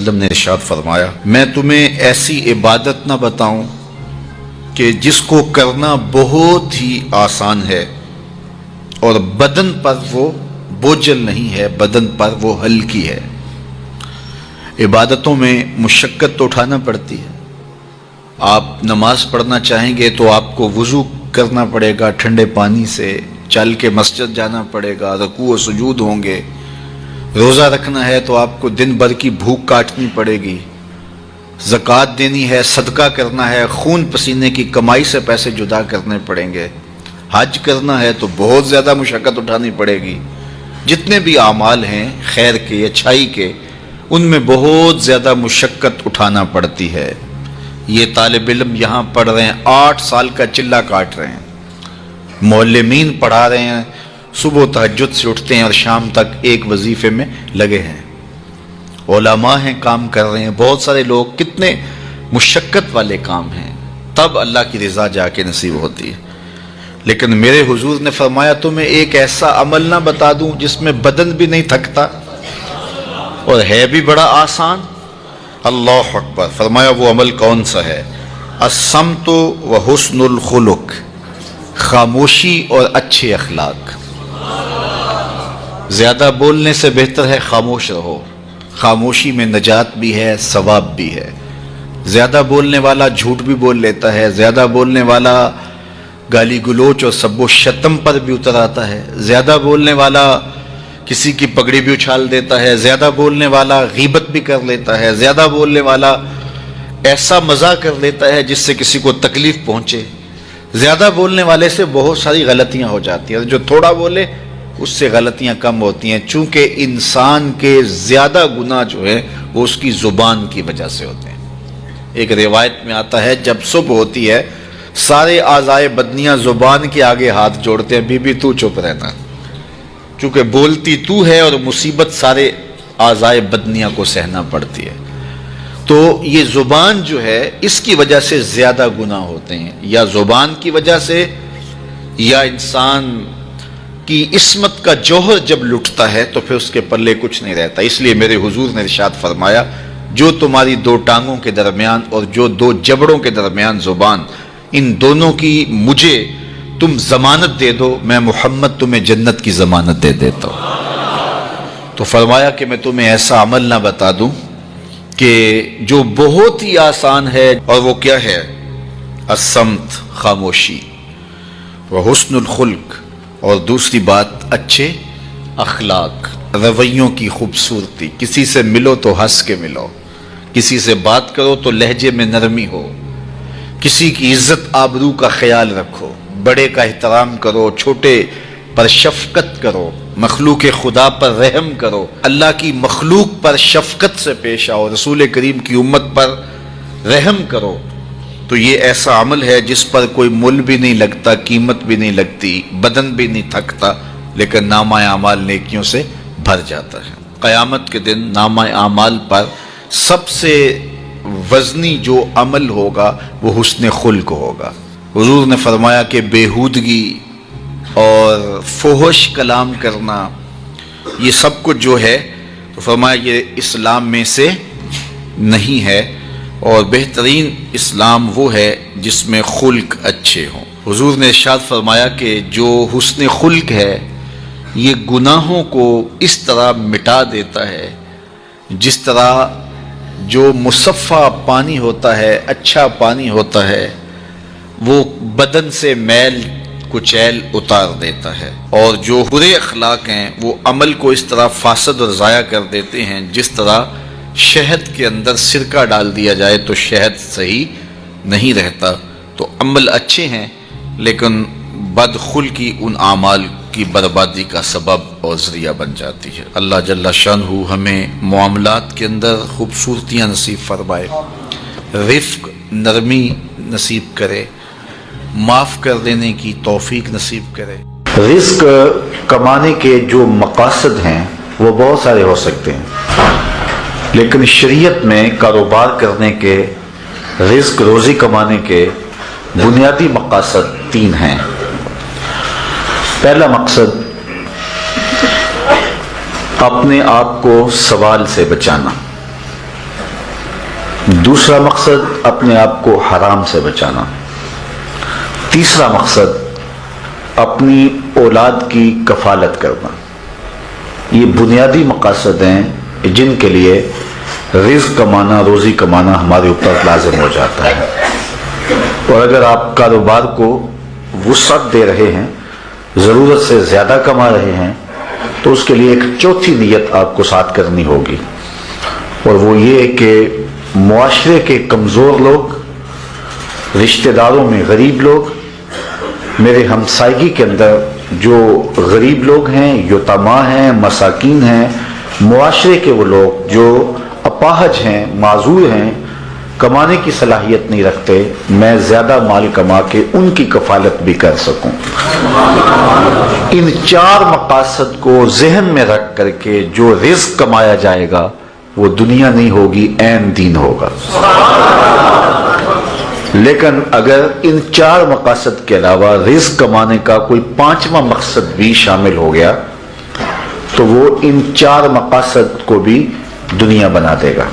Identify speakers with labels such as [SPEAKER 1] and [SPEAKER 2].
[SPEAKER 1] وسلم نے ارشاد فرمایا، میں تمہیں ایسی عبادت نہ بتاؤں کہ جس کو کرنا بہت ہی آسان ہے اور بدن پر وہ بوجھل نہیں ہے، بدن پر وہ ہلکی ہے۔ عبادتوں میں مشقت تو اٹھانا پڑتی ہے۔ آپ نماز پڑھنا چاہیں گے تو آپ کو وضو کرنا پڑے گا ٹھنڈے پانی سے، چل کے مسجد جانا پڑے گا، رکوع و سجود ہوں گے۔ روزہ رکھنا ہے تو آپ کو دن بھر کی بھوک کاٹنی پڑے گی، زکوٰۃ دینی ہے، صدقہ کرنا ہے، خون پسینے کی کمائی سے پیسے جدا کرنے پڑیں گے، حج کرنا ہے تو بہت زیادہ مشقت اٹھانی پڑے گی۔ جتنے بھی اعمال ہیں خیر کے، اچھائی کے، ان میں بہت زیادہ مشقت اٹھانا پڑتی ہے۔ یہ طالب علم یہاں پڑھ رہے ہیں، 8 سال کا چلہ کاٹ رہے ہیں، معلمین پڑھا رہے ہیں، صبح تہجد سے اٹھتے ہیں اور شام تک ایک وظیفے میں لگے ہیں، علماء ہیں کام کر رہے ہیں، بہت سارے لوگ، کتنے مشقت والے کام ہیں، تب اللہ کی رضا جا کے نصیب ہوتی ہے۔ لیکن میرے حضور نے فرمایا تمہیں ایک ایسا عمل نہ بتا دوں جس میں بدن بھی نہیں تھکتا اور ہے بھی بڑا آسان؟ اللہ اکبر! فرمایا وہ عمل کون سا ہے؟ الصمت و حسن الخلق، خاموشی اور اچھے اخلاق۔ زیادہ بولنے سے بہتر ہے خاموش رہو، خاموشی میں نجات بھی ہے، ثواب بھی ہے۔ زیادہ بولنے والا جھوٹ بھی بول لیتا ہے، زیادہ بولنے والا گالی گلوچ اور سب و شتم پر بھی اتر آتا ہے، زیادہ بولنے والا کسی کی پگڑی بھی اچھال دیتا ہے، زیادہ بولنے والا غیبت بھی کر لیتا ہے، زیادہ بولنے والا ایسا مزاح کر لیتا ہے جس سے کسی کو تکلیف پہنچے۔ زیادہ بولنے والے سے بہت ساری غلطیاں ہو جاتی ہیں، جو تھوڑا بولے اس سے غلطیاں کم ہوتی ہیں، چونکہ انسان کے زیادہ گناہ جو ہے وہ اس کی زبان کی وجہ سے ہوتے ہیں۔ ایک روایت میں آتا ہے جب صبح ہوتی ہے سارے اعضائے بدنیاں زبان کے آگے ہاتھ جوڑتے ہیں، بی بی تو چپ رہنا، چونکہ بولتی تو ہے اور مصیبت سارے اعضائے بدنیاں کو سہنا پڑتی ہے۔ تو یہ زبان جو ہے اس کی وجہ سے زیادہ گناہ ہوتے ہیں، یا زبان کی وجہ سے، یا انسان کی عصمت کا جوہر جب لٹتا ہے تو پھر اس کے پلے کچھ نہیں رہتا۔ اس لیے میرے حضور نے ارشاد فرمایا جو تمہاری 2 ٹانگوں کے درمیان اور جو 2 جبڑوں کے درمیان زبان، ان دونوں کی مجھے تم ضمانت دے دو، میں محمد تمہیں جنت کی ضمانت دے دیتا ہوں۔ تو فرمایا کہ میں تمہیں ایسا عمل نہ بتا دوں کہ جو بہت ہی آسان ہے، اور وہ کیا ہے؟ الصمت، خاموشی، وحسن الخلق، اور دوسری بات اچھے اخلاق، رویوں کی خوبصورتی۔ کسی سے ملو تو ہنس کے ملو، کسی سے بات کرو تو لہجے میں نرمی ہو، کسی کی عزت آبرو کا خیال رکھو، بڑے کا احترام کرو، چھوٹے پر شفقت کرو، مخلوق خدا پر رحم کرو، اللہ کی مخلوق پر شفقت سے پیش آؤ، رسول کریم کی امت پر رحم کرو۔ تو یہ ایسا عمل ہے جس پر کوئی مل بھی نہیں لگتا، قیمت بھی نہیں لگتی، بدن بھی نہیں تھکتا، لیکن نامہ اعمال نیکیوں سے بھر جاتا ہے۔ قیامت کے دن نامہ اعمال پر سب سے وزنی جو عمل ہوگا وہ حسن خلق ہوگا۔ حضور نے فرمایا کہ بیہودگی اور فحش کلام کرنا، یہ سب کچھ جو ہے، تو فرمایا یہ اسلام میں سے نہیں ہے، اور بہترین اسلام وہ ہے جس میں خلق اچھے ہوں۔ حضور نے ارشاد فرمایا کہ جو حسن خلق ہے یہ گناہوں کو اس طرح مٹا دیتا ہے جس طرح جو مصفہ پانی ہوتا ہے، اچھا پانی ہوتا ہے، وہ بدن سے میل کچیل اتار دیتا ہے، اور جو برے اخلاق ہیں وہ عمل کو اس طرح فاسد اور ضائع کر دیتے ہیں جس طرح شہد کے اندر سرکہ ڈال دیا جائے تو شہد صحیح نہیں رہتا۔ تو عمل اچھے ہیں لیکن بدخلقی ان اعمال کی بربادی کا سبب اور ذریعہ بن جاتی ہے۔ اللہ جل شانہ ہمیں معاملات کے اندر خوبصورتیاں نصیب فرمائے، رفق، نرمی نصیب کرے، معاف کر دینے کی توفیق نصیب کرے۔ رزق کمانے کے جو مقاصد ہیں وہ بہت سارے ہو سکتے ہیں، لیکن شریعت میں کاروبار کرنے کے، رزق روزی کمانے کے بنیادی مقاصد 3 ہیں۔ پہلا مقصد اپنے آپ کو سوال سے بچانا، دوسرا مقصد اپنے آپ کو حرام سے بچانا. تیسرا مقصد اپنی اولاد کی کفالت کرنا. یہ بنیادی مقاصد ہیں جن کے لیے رزق کمانا، روزی کمانا ہمارے اوپر لازم ہو جاتا ہے. اور اگر آپ کاروبار کو وسعت دے رہے ہیں، ضرورت سے زیادہ کما رہے ہیں، تو اس کے لیے ایک چوتھی نیت آپ کو ساتھ کرنی ہوگی، اور وہ یہ کہ معاشرے کے کمزور لوگ، رشتہ داروں میں غریب لوگ، میرے ہمسائیگی کے اندر جو غریب لوگ ہیں، یتیما ہیں، مساکین ہیں، معاشرے کے وہ لوگ جو اپاہج ہیں، معذور ہیں، کمانے کی صلاحیت نہیں رکھتے، میں زیادہ مال کما کے ان کی کفالت بھی کر سکوں. ان چار مقاصد کو ذہن میں رکھ کر کے جو رزق کمایا جائے گا وہ دنیا نہیں ہوگی، عین دین ہوگا. لیکن اگر ان چار مقاصد کے علاوہ رزق کمانے کا کوئی پانچواں مقصد بھی شامل ہو گیا تو وہ ان چار مقاصد کو بھی دنیا بنا دے گا.